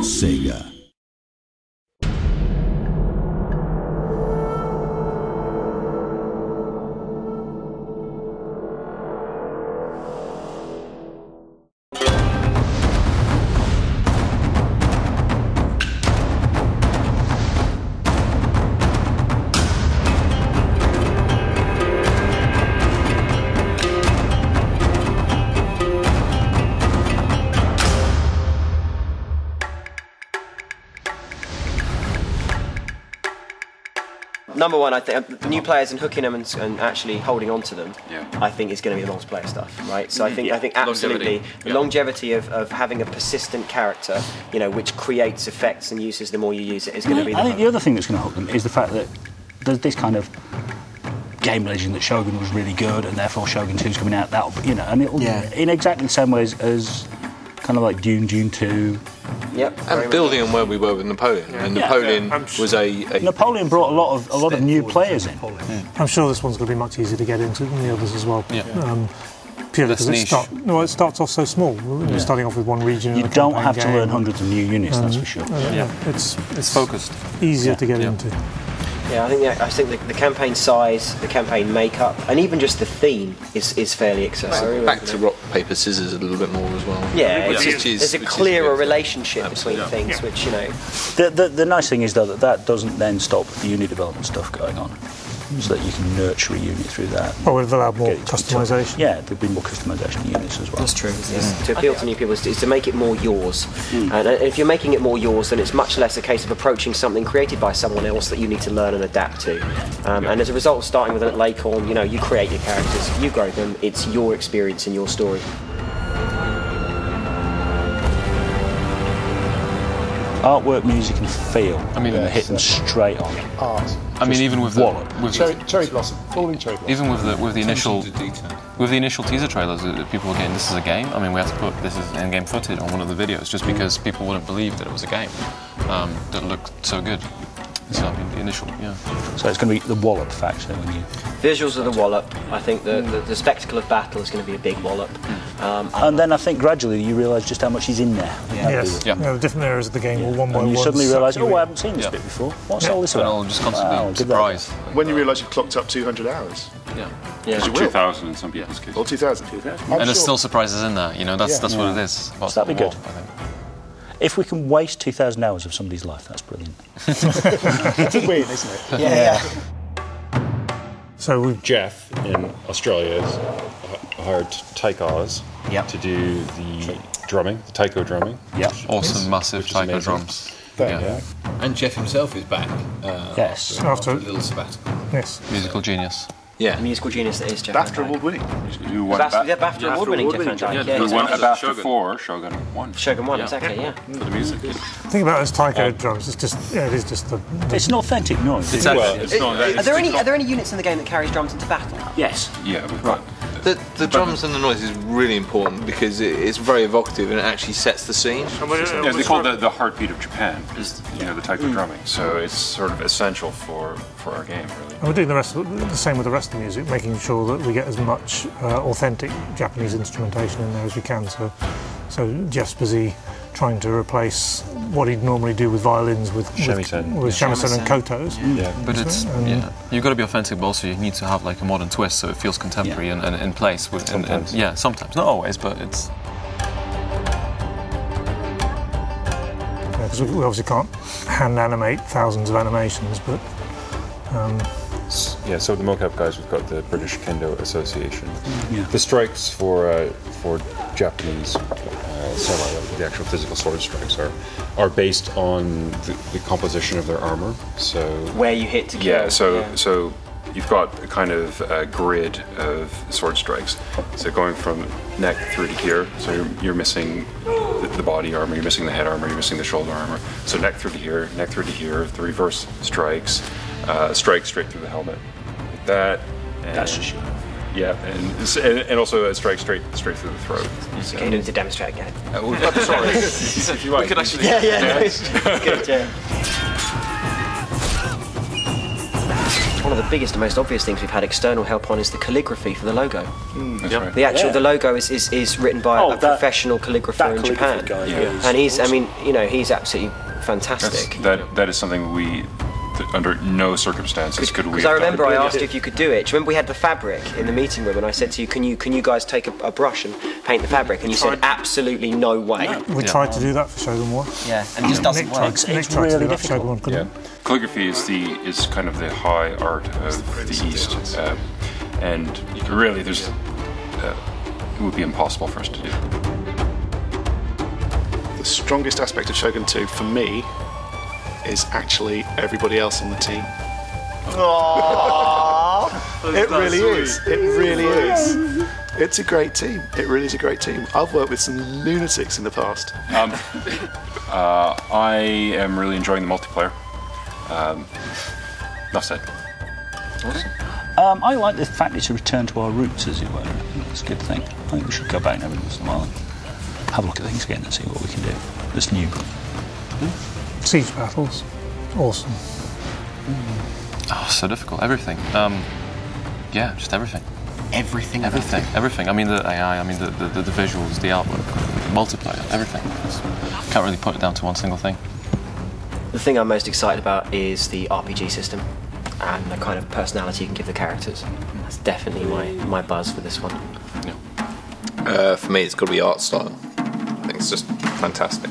Sega. Number one, I think new players and hooking them and actually holding on to them, I think is going to be the multiplayer stuff, right? So I think absolutely the longevity of having a persistent character, you know, which creates effects and uses the more you use it is going to be. I think the other thing that's going to hook them is the fact that there's this kind of game legend that Shogun was really good, and therefore Shogun 2's coming out. That'll, you know, and it'll in exactly the same ways as kind of like Dune 2. Yep. And building on where we were with Napoleon. I mean, Napoleon was Napoleon brought a lot of new players in. I'm sure this one's going to be much easier to get into than the others as well. Purely because it starts off so small. You're starting off with one region. You don't have to learn hundreds of new units, that's for sure. It's focused, easier to get into. Yeah, I think the campaign size, the campaign makeup, and even just the theme is fairly accessible. Back to rock, paper, scissors a little bit more as well. Yeah, there's a clearer relationship between things, which, you know. The nice thing is, though, that doesn't then stop the unit development stuff going on. So that you can nurture a unit through that. Oh, we'll allow more customisation. Yeah, there'll be more customisation of units as well. That's true. To appeal to new people is to make it more yours. And if you're making it more yours, then it's much less a case of approaching something created by someone else that you need to learn and adapt to. And as a result of starting with an Acorn, you know, you create your characters, you grow them, it's your experience and your story. Artwork, music, and feel. I mean, hit them straight on. Art. I mean, even with cherry blossom, falling cherry blossom. Even with the initial teaser trailers, people were getting this is a game. I mean, we had to put this as in-game footage on one of the videos just because people wouldn't believe that it was a game that looked so good. So I mean, the initial, So it's going to be the wallop factor when you. Visuals are the wallop. I think the spectacle of battle is going to be a big wallop. And then I think gradually you realise just how much is in there. The different areas of the game will one by one. And you suddenly realise, I haven't seen this bit before. What's all this about? And I'll just constantly surprise. When you realise you've clocked up 200 hours. Yeah. Or 2,000 in some people's cases. Or 2,000. And there's still surprises in that. You know, that's what it is. So that'd be good. I think. If we can waste 2,000 hours of somebody's life, that's brilliant. It's a win, isn't it? Yeah. So Jeff in Australia has hired taikos to do the drumming, the taiko drumming. Yeah. Awesome, massive taiko drums. And Jeff himself is back. Yes. After a little sabbatical. Yes. Musical genius. Yeah, musical genius that is Jeff. BAFTA award-winning. Who won BAFTA award-winning Jeff Van Dyke. Who won a BAFTA for Shogun 1. Shogun 1, exactly, For the music. The thing about those taiko drums, it is just the. It's an authentic noise. Are there any units in the game that carries drums into battle? Yes. Yeah, we've got. The drums and the noise is really important because it's very evocative and it actually sets the scene. Yeah, they call it the heartbeat of Japan, is the taiko drumming. So it's sort of essential for our game, really. And we're doing the same with the rest of the music, making sure that we get as much authentic Japanese instrumentation in there as we can. So Jeff's busy trying to replace what he'd normally do with violins with shamisen and kotos. But it's you've got to be authentic, but also you need to have like a modern twist so it feels contemporary and in place. Sometimes, not always, but it's. Because we obviously can't hand animate thousands of animations, but. So the mocap guys, we've got the British Kendo Association. The strikes for Japanese samurai, the actual physical sword strikes, are based on the composition of their armor. So where you hit to kill. So you've got a kind of grid of sword strikes. So going from neck through to here. So you're missing the body armor, you're missing the head armor, you're missing the shoulder armor. So neck through to here, neck through to here. The reverse strikes. Strike straight through the helmet, like that. That's just you. Yeah, and also a strike straight through the throat. Can you do it to demonstrate again? Sorry, if you like. We could actually. Good. one of the biggest and most obvious things we've had external help on is the calligraphy for the logo. That's right. The logo is written by a professional calligrapher in Japan, and he's he's absolutely fantastic. That is something under no circumstances could we. Because I remember I asked you if you could do it. Do you remember we had the fabric in the meeting room, and I said to you, "Can you guys take a brush and paint the fabric?" And you said, "Absolutely no way." We tried to do that for Shogun War. Yeah, and it just doesn't work. Nick tried to do that for Shogun War, couldn't he? Calligraphy is kind of the high art of the East, and really, it would be impossible for us to do. The strongest aspect of Shogun 2 for me is actually everybody else on the team. It really is. It really is. It's a great team. It really is a great team. I've worked with some lunatics in the past. I am really enjoying the multiplayer. Enough said. Awesome. I like the fact it's a return to our roots, as it were. I think it's a good thing. I think we should go back every once in a while and have a look at things again and see what we can do. That's new. Siege battles, awesome. Oh, so difficult. Everything. Yeah, just everything. Everything. Everything. I mean, the AI. I mean, the visuals, the artwork, the multiplayer, everything. Can't really put it down to one single thing. The thing I'm most excited about is the RPG system and the kind of personality you can give the characters. That's definitely my buzz for this one. For me, it's got to be art style. I think it's just fantastic.